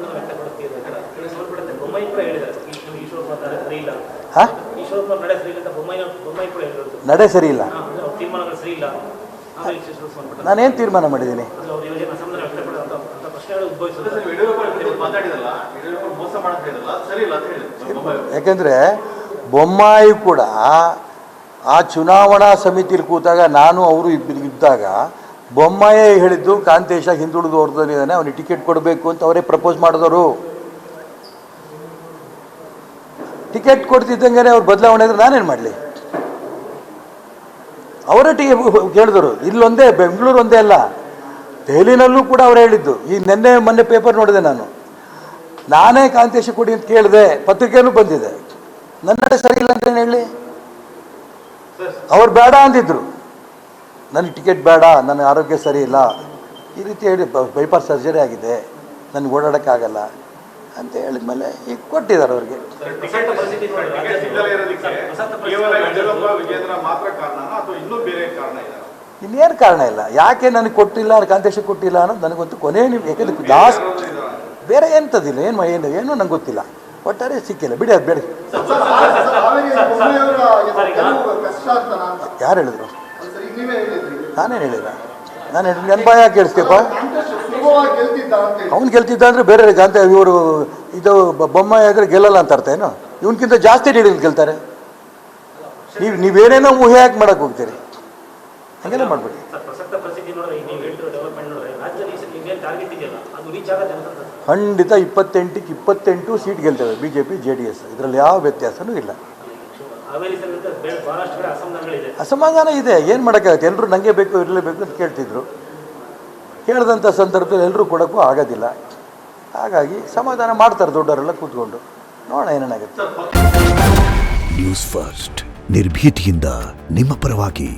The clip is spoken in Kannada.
ಅಸಮಾಧಾನ ವ್ಯಕ್ತಪಡಿಸ್ತಿದ್ದಾರೆ. ಸಂಬಂಧಪಟ್ಟಂತೆ ಬೊಮ್ಮಾಯಿ ಕೂಡ ಹೇಳಿದ್ದಾರೆ ಈಶ್ವರಪ್ಪ ಸರಿ ಇಲ್ಲ, ಈಶ್ವರಪ್ಪ ನಡೆ ಸರಿ ಇಲ್ಲ ಅಂತ ಬೊಮ್ಮಾಯಿ ಕೂಡ ಹೇಳಿದ್ರು. ನಡೆ ಸರಿ ಇಲ್ಲ, ತೀರ್ಮಾನಗಳು ಸರಿ ಇಲ್ಲ. ನಾನೇನು ತೀರ್ಮಾನ ಮಾಡಿದ್ದೀನಿ? ಅಸಮಾಧಾನ ವ್ಯಕ್ತಪಡುವಂತ ಪ್ರಶ್ನೆಗಳು ಉದ್ಭವಿಸುತ್ತೆ. ಯಾಕೆಂದರೆ ಬೊಮ್ಮಾಯಿ ಕೂಡ ಆ ಚುನಾವಣಾ ಸಮಿತಿಯಲ್ಲಿ ಕೂತಾಗ ನಾನು ಅವರು ಇದ್ದಾಗ ಬೊಮ್ಮಾಯಿ ಹೇಳಿದ್ದು ಕಾಂತೇಶ ಹಿಂದುಳಿದು ಹೊರದಿದ್ದಾನೆ, ಅವನಿಗೆ ಟಿಕೆಟ್ ಕೊಡಬೇಕು ಅಂತ ಅವರೇ ಪ್ರಪೋಸ್ ಮಾಡಿದವರು. ಟಿಕೆಟ್ ಕೊಡ್ತಿದ್ದಂಗೆ ಅವ್ರು ಬದಲಾವಣೆ ಅಂದರೆ ನಾನೇನು ಮಾಡಲಿ? ಅವರೇ ಕೇಳಿದರು. ಇಲ್ಲೊಂದೇ, ಬೆಂಗಳೂರು ಒಂದೇ ಅಲ್ಲ, ದೆಹಲಿನಲ್ಲೂ ಕೂಡ ಅವ್ರು ಹೇಳಿದ್ದು. ಈ ಮೊನ್ನೆ ಪೇಪರ್ ನೋಡಿದೆ ನಾನು, ನಾನೇ ಕಾಂತೇಶ ಕೊಡಿ ಅಂತ ಕೇಳಿದೆ, ಪತ್ರಿಕೆಯಲ್ಲೂ ಬಂದಿದೆ. ನನ್ನ ಸರಿ ಇಲ್ಲ ಅಂತ ಏನು ಹೇಳಿ? ಅವ್ರು ಬೇಡ ಅಂದಿದ್ರು, ನನಗೆ ಟಿಕೆಟ್ ಬೇಡ, ನನ್ನ ಆರೋಗ್ಯ ಸರಿ ಇಲ್ಲ, ಈ ರೀತಿ ಹೇಳಿ ಬೈಪಾಸ್ ಸರ್ಜರಿ ಆಗಿದೆ, ನನಗೆ ಓಡಾಡೋಕ್ಕಾಗಲ್ಲ ಅಂತ ಹೇಳಿದ್ಮೇಲೆ ಈಗ ಕೊಟ್ಟಿದ್ದಾರೆ ಅವ್ರಿಗೆ. ಇನ್ನೇನು ಕಾರಣ ಇಲ್ಲ. ಯಾಕೆ ನನಗೆ ಕೊಟ್ಟಿಲ್ಲ, ಕಾಂತೇಶ ಕೊಟ್ಟಿಲ್ಲ ಅನ್ನೋದು ನನಗೊಂದು ಕೊನೆ ನೀವು, ಯಾಕೆಂದ್ರೆ ಲಾಸ್ಟ್ ಬೇರೆ ಎಂಥದ್ದಿಲ್ಲ, ಏನು ನಂಗೆ ಗೊತ್ತಿಲ್ಲ, ಒಟ್ಟಾರೆ ಸಿಕ್ಕಿಲ್ಲ. ಬಿಡಿ ಅದು ಬೇಡಿ. ಯಾರು ಹೇಳಿದ್ರು? ನಾನೇನು ಹೇಳಿಲ್ಲ. ನಾನು ಹೇಳಿದ ನನ್ನ ಭಯ ಕೇಳಿಸ್ತೀಯಪ್ಪ. ಅವ್ನು ಗೆಲ್ತಿದ್ದ ಅಂದರೆ ಬೇರೆ ಅಂತ ಇವರು ಇದು ಬೊಮ್ಮಾಯಿ ಆದರೆ ಗೆಲ್ಲಲ್ಲ ಅಂತ ಅರ್ಥ ಏನು? ಇವನ್ಕಿಂತ ಜಾಸ್ತಿ ಲೀಡರ್ ಗೆಲ್ತಾರೆ. ನೀವೇನೇನೋ ಊಹೆ ಯಾಕೆ ಮಾಡಕ್ಕೆ ಹೋಗ್ತೀರಿ? ಹಾಗೆಲ್ಲ ಮಾಡಬೇಡಿ. ಖಂಡಿತ 28ಕ್ಕೆ 28 ಸೀಟ್ ಗೆಲ್ತೇವೆ BJP JDS, ಇದರಲ್ಲಿ ಯಾವ ವ್ಯತ್ಯಾಸನೂ ಇಲ್ಲ. ಅಸಮಾಧಾನ ಇದೆ, ಏನು ಮಾಡೋಕ್ಕಾಗುತ್ತೆ? ಎಲ್ಲರೂ ನನಗೆ ಬೇಕು ಇರಲೇಬೇಕು ಅಂತ ಕೇಳ್ತಿದ್ರು. ಕೇಳಿದಂಥ ಸಂದರ್ಭದಲ್ಲಿ ಎಲ್ಲರೂ ಕೊಡೋಕ್ಕೂ ಆಗೋದಿಲ್ಲ. ಹಾಗಾಗಿ ಸಮಾಧಾನ ಮಾಡ್ತಾರೆ ದೊಡ್ಡವರೆಲ್ಲ ಕೂತ್ಕೊಂಡು. ನೋಡೋಣ ಏನೇನಾಗುತ್ತೆ. ನ್ಯೂಸ್ ಫಸ್ಟ್, ನಿರ್ಭೀತಿಯಿಂದ ನಿಮ್ಮ ಪರವಾಗಿ.